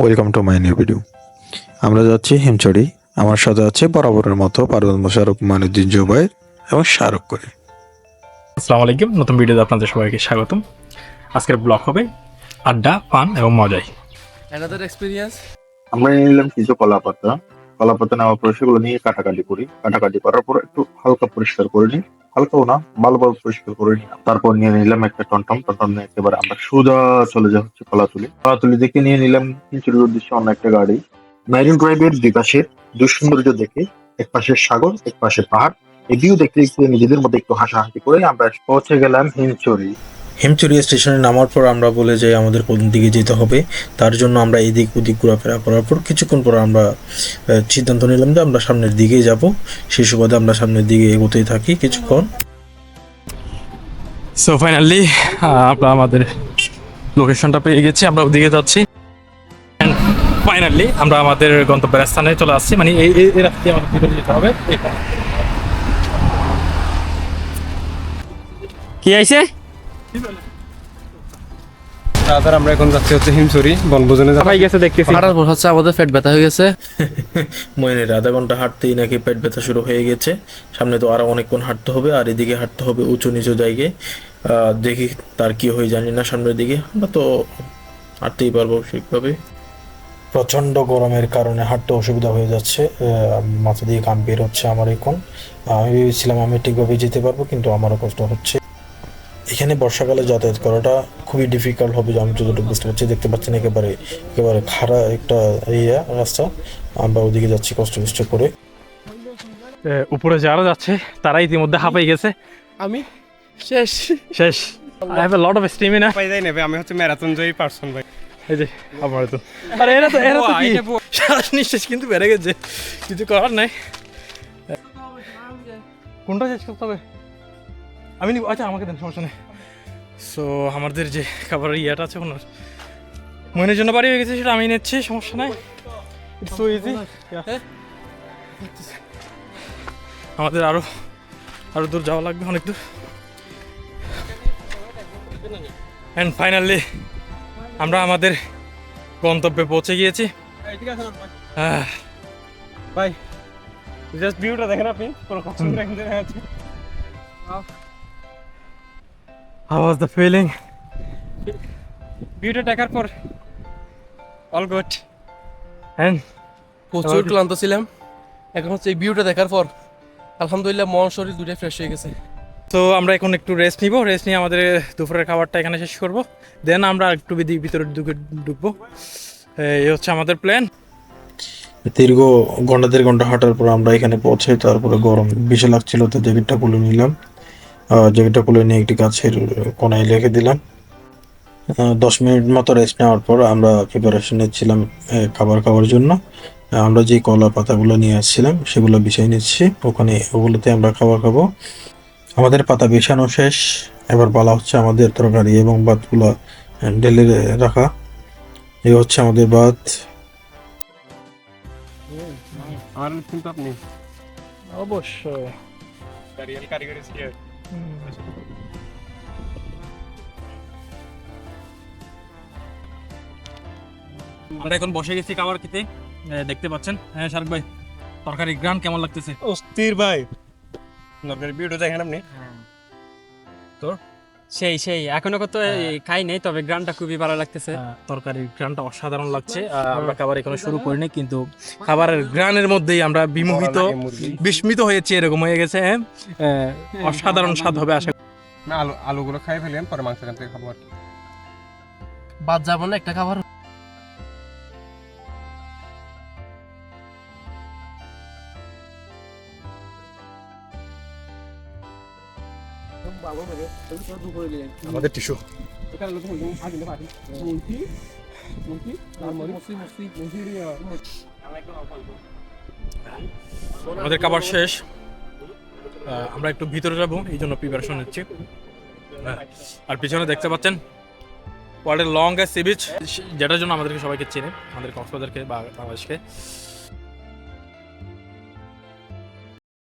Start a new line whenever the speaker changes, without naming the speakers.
Welcome to my new video. আমরা যাচ্ছি হিমছড়ি। আমার সাথে আছে বরাবরের মতো পারভেজ মোশাররফ, মাইনুদ্দিন জুবাইর এবং শাহরুখ করিম।
আসসালামু আলাইকুম, নতুন ভিডিওতে আপনাদের সবাইকে স্বাগতম। আজকের ব্লগ হবে আড্ডা, পান এবং মজাই।
Another experience.
আমরা নিয়ে নিলাম কিছু কলা পাতা নেওয়ার পর সেগুলো নিয়ে কাটাকাটি করি। কাটাকাটি করার পর একটু হালকা পরিষ্কার করে নিই, হালকাও না ভালোভাবে পরিষ্কার করে নিই। তারপর নিয়ে নিলাম একটা টন্টন নিয়ে একেবারে আমরা সোজা চলে যা হচ্ছে কলাতুলি দেখে নিয়ে নিলাম হিমচুরির উদ্দেশ্যে অন্য একটা গাড়ি। মেরিন ড্রাইভের দুই পাশে দুই সৌন্দর্য দেখে, এক পাশে সাগর এক পাশে পাহাড়, এই ভিউ দেখতে দেখতে নিজেদের মধ্যে একটু হাসাহাসি করে আমরা পৌঁছে গেলাম হিমচুরি।
হিমচুরি স্টেশনে নামার পর আমরা বলে যাই আমাদের কোন দিকে যেতে হবে। তার জন্য আমরা এদিক ওদিক ঘোরাফেরা করার পর কিছুক্ষণ পর আমরা সিদ্ধান্ত নিলাম যে আমরা সামনের দিকেই যাব। সেই সুবাদে আমরা সামনের দিকে এগোতেই থাকি কিছুক্ষণ।
সো ফাইনালি আমরা আমাদের লোকেশনটা পেয়ে গেছি, আমরা ওদিকে যাচ্ছি। ফাইনালি আমরা আমাদের গন্তব্যের স্থানে চলে আসছি, মানে এই রাস্তায় আমাদের ভিতরে যেতে হবে।
কি আইছে?
আমরা এখন যাচ্ছি হচ্ছে হিমছড়ি বনভোজনে।
সবাই গেছে দেখতেছি।
হাঁটার পর হচ্ছে আমাদের পেট ব্যথা হয়ে গেছে।
মইনের আধা ঘন্টা হাঁটতেই নাকি পেট ব্যথা শুরু হয়ে গেছে। সামনে তো আরো অনেকক্ষণ হাঁটতে হবে, আর এদিকে হাঁটতে হবে উঁচু নিচু জায়গায়। দেখি তার কি হয় জানি না। সামনের দিকে আমরা তো হাঁটতেই পারবো ঠিকভাবে। প্রচণ্ড গরমের কারণে হাঁটতে অসুবিধা হয়ে যাচ্ছে। মাথা দিয়ে ঘাম বের হচ্ছে আমার এখন। আমি ভেবেছিলাম আমি ঠিকভাবে যেতে পারবো, কিন্তু আমারও কষ্ট হচ্ছে। এখানে বর্ষাকালে যাতায়াত করাটা খুবই ডিফিকাল্ট হবে, আমি যতটুকু বুঝতে পারছি। দেখতে পাচ্ছেন একেবারে একেবারে খাড়া একটা রাস্তা। আমরা ওদিকে যাচ্ছি কষ্ট করে।
উপরে যারা যাচ্ছে তারা ইতিমধ্যে হাঁপাই গেছে।
আমি শেষ।
I have a lot of stamina.
পাই যাই নেবে, আমি হচ্ছে ম্যারাথন জয়ী পারসন ভাই।
এই যে আমার তো, আরে এরা তো কি শ্বাস নিঃশ্বাস কিন্তু বেড়ে গেছে, কিছু করার নাই। কোনটা শেষ করতে হবে? আমি নিব। আচ্ছা আমাকে দেন, সমস্যা নেই। সো আমাদের যে খাবারের ইয়েটা আছে ওনার মইনের জন্য বাড়ি হয়ে গেছে, সেটা আমি নিচ্ছি, সমস্যা নাই। It's so easy. আমাদের আরো দূর যাওয়া লাগবে, অনেক দূর। অ্যান্ড ফাইনালি আমরা আমাদের গন্তব্যে পৌঁছে গিয়েছি।
ভাই জাস্ট ভিউটা দেখেন আপনি, পুরো কক্সবাজার এখান থেকে আছে।
How was the feeling?
ভিউটা দেখার পর অল গুড।
And
প্রচুর ক্লান্ত ছিলাম, এখন হচ্ছে এই ভিউটা দেখার পর আলহামদুলিল্লাহ মন শরীর দুটাই ফ্রেশ হয়ে গেছে।
তো আমরা এখন একটু রেস্ট নিব, রেস্ট নিয়ে আমাদের দুপুরের খাবারটা এখানে শেষ করব, দেন আমরা একটু ভিতরে ঢুকবো। এই হচ্ছে আমাদের প্ল্যান।
দীর্ঘ দেড় ঘন্টা হাঁটার পর আমরা এখানে পৌঁছে, তারপরে গরম বেশি লাগছিল তো জ্যাকেটটা খুলে নিলাম। জ্যাকেটটা খুলে নিয়ে একটি গাছের কোনায় রেখে দিলাম। 10 মিনিট মতো রেস্ট নেওয়ার পর আমরা প্রিপারেশন নিচ্ছিলাম খাবার খাওয়ার জন্য। আমরা যে কলা পাতাগুলো নিয়ে আসছিলাম সেগুলো বিছিয়ে নিচ্ছি, ওগুলোতে আমরা খাবার খাবো। আমাদের পাতা বিছানো শেষ, এবার পালা হচ্ছে আমাদের তরকারি এবং ভাতগুলো ঢেলে রাখা। এই হচ্ছে আমাদের ভাত।
আমার কিন্তু আপনি
অবশ্যই
কারিগরি স্কিল।
আমরা এখন বসে গেছি খাবার খেতে, দেখতে পাচ্ছেন। হ্যাঁ শারুক ভাই, তরকারি গ্রান কেমন লাগতেছে?
অস্থির ভাই, আপনার ভিউটা দেখেন আপনি।
সেই এখনো কত খাই নাই, তবে গ্রামটা খুবই ভালো লাগতেছে।
তরকারির গ্রানটা অসাধারণ লাগছে। আমরা খাবার এখনো শুরু করিনি, কিন্তু খাবারের গ্রানের মধ্যেই আমরা বিস্মিত হয়েছি, এরকম হয়ে গেছে। অসাধারণ স্বাদ হবে আশা করি।
আলুগুলো খাই ফেলেন, পরে মাংস কান থেকে খাবো আর কি।
বাদ যাবো না একটা খাবার।
আমাদের টিস্যু। আমাদের খাবার শেষ, আমরা একটু ভিতরে যাবো, এই জন্য প্রিপারেশন নিচ্ছি। আর পিছনে দেখতে পাচ্ছেন ওয়ার্ল্ডের লংগেস্ট সি বিচ, যেটার জন্য আমাদেরকে সবাইকে চেনে, আমাদের কক্সবাজারকে বা বাংলাদেশকে।